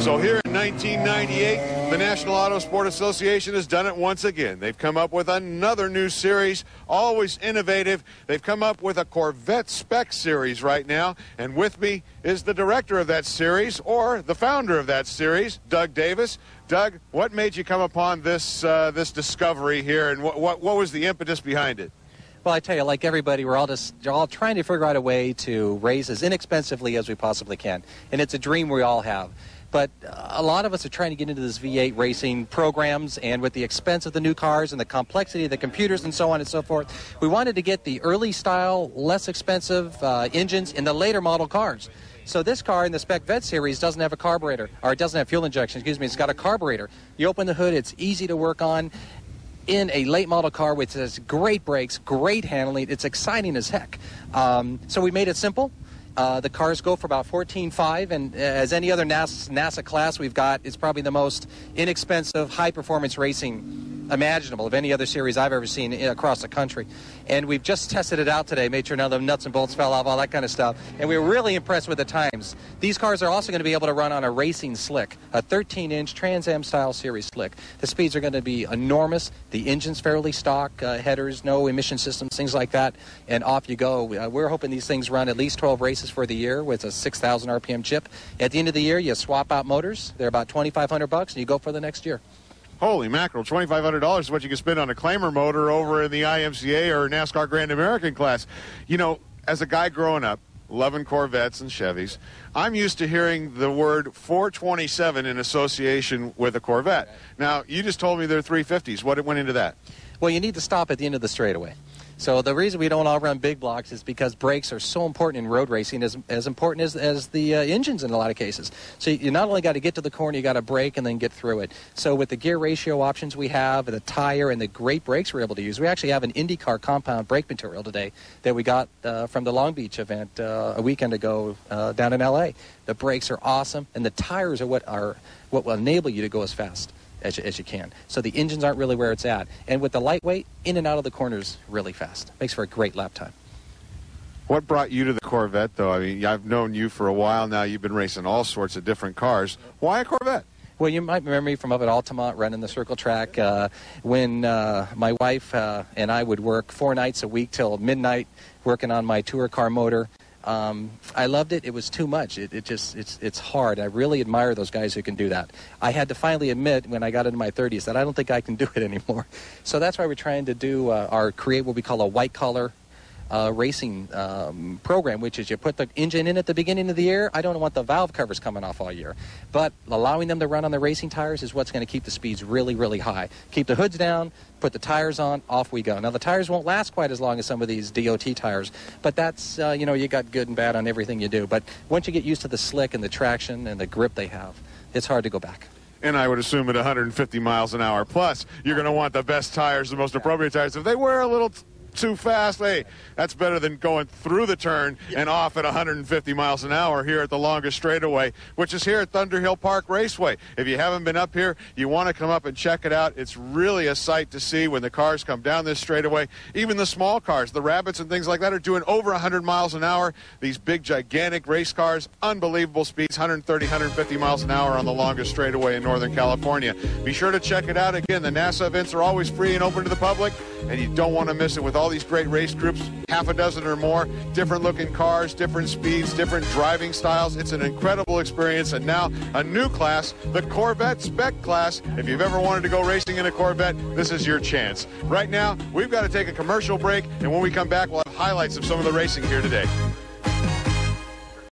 So here in 1998, the National Auto Sport Association has done it once again. They've come up with another new series, always innovative. They've come up with a Corvette Spec series right now. And with me is the director of that series, or the founder of that series, Doug Davis. Doug, what made you come upon this discovery here, and what was the impetus behind it? Well, I tell you, like everybody, we're all trying to figure out a way to race as inexpensively as we possibly can. And it's a dream we all have. But a lot of us are trying to get into this V8 racing programs, and with the expense of the new cars and the complexity of the computers and so on and so forth, we wanted to get the early style, less expensive engines in the later model cars. So this car in the Spec Vet series doesn't have a carburetor, or it doesn't have fuel injection, excuse me, it's got a carburetor. You open the hood, it's easy to work on. In a late model car which has great brakes, great handling, it's exciting as heck. So we made it simple. The cars go for about $14,500, and as any other NASA class we've got, it's probably the most inexpensive, high-performance racing imaginable of any other series I've ever seen across the country. And we've just tested it out today, made sure none of the nuts and bolts fell off, all that kind of stuff. And we were really impressed with the times. These cars are also going to be able to run on a racing slick, a 13-inch Trans Am style series slick. The speeds are going to be enormous. The engine's fairly stock, headers, no emission systems, things like that, and off you go. We're hoping these things run at least 12 races for the year with a 6,000 RPM chip. At the end of the year, you swap out motors. They're about $2,500, and you go for the next year. Holy mackerel, $2,500 is what you can spend on a Claimer motor over in the IMCA or NASCAR Grand American class. You know, as a guy growing up, loving Corvettes and Chevys, I'm used to hearing the word 427 in association with a Corvette. Now, you just told me they're 350s. What went into that? Well, you need to stop at the end of the straightaway. So the reason we don't all run big blocks is because brakes are so important in road racing, as important as the engines in a lot of cases. So you not only got to get to the corner, you got to brake and then get through it. So with the gear ratio options we have, the tire, and the great brakes we're able to use, we actually have an IndyCar compound brake material today that we got from the Long Beach event a weekend ago down in L.A. The brakes are awesome, and the tires are what will enable you to go as fast as you can. So the engines aren't really where it's at. And with the lightweight, in and out of the corners really fast. Makes for a great lap time. What brought you to the Corvette, though? I mean, I've known you for a while now. You've been racing all sorts of different cars. Why a Corvette? Well, you might remember me from up at Altamont running the circle track when my wife and I would work 4 nights a week till midnight working on my tour car motor. I loved it. It was too much. It's hard. I really admire those guys who can do that. I had to finally admit when I got into my 30s that I don't think I can do it anymore. So that's why we're trying to do create what we call a white collar racing program, which is you put the engine in at the beginning of the year. I don't want the valve covers coming off all year, but allowing them to run on the racing tires is what's going to keep the speeds really, really high. Keep the hoods down, put the tires on, off we go. Now the tires won't last quite as long as some of these DOT tires, but that's you got good and bad on everything you do. But once you get used to the slick and the traction and the grip they have, it's hard to go back. And I would assume at 150 miles an hour plus, you're going to want the best tires, the most appropriate tires. If they wear a little too fast, hey, that's better than going through the turn and off at 150 miles an hour here at the longest straightaway, which is here at Thunderhill Park Raceway. If you haven't been up here, you want to come up and check it out. It's really a sight to see when the cars come down this straightaway. Even the small cars, the Rabbits and things like that, are doing over 100 miles an hour. These big, gigantic race cars, unbelievable speeds, 130, 150 miles an hour on the longest straightaway in Northern California. Be sure to check it out. Again, the NASA events are always free and open to the public, and you don't want to miss it with all all these great race groups, half a dozen or more, different looking cars, different speeds, different driving styles. It's an incredible experience. And now a new class, the Corvette Spec class. If you've ever wanted to go racing in a Corvette, this is your chance. Right now, we've got to take a commercial break, and when we come back, we'll have highlights of some of the racing here today.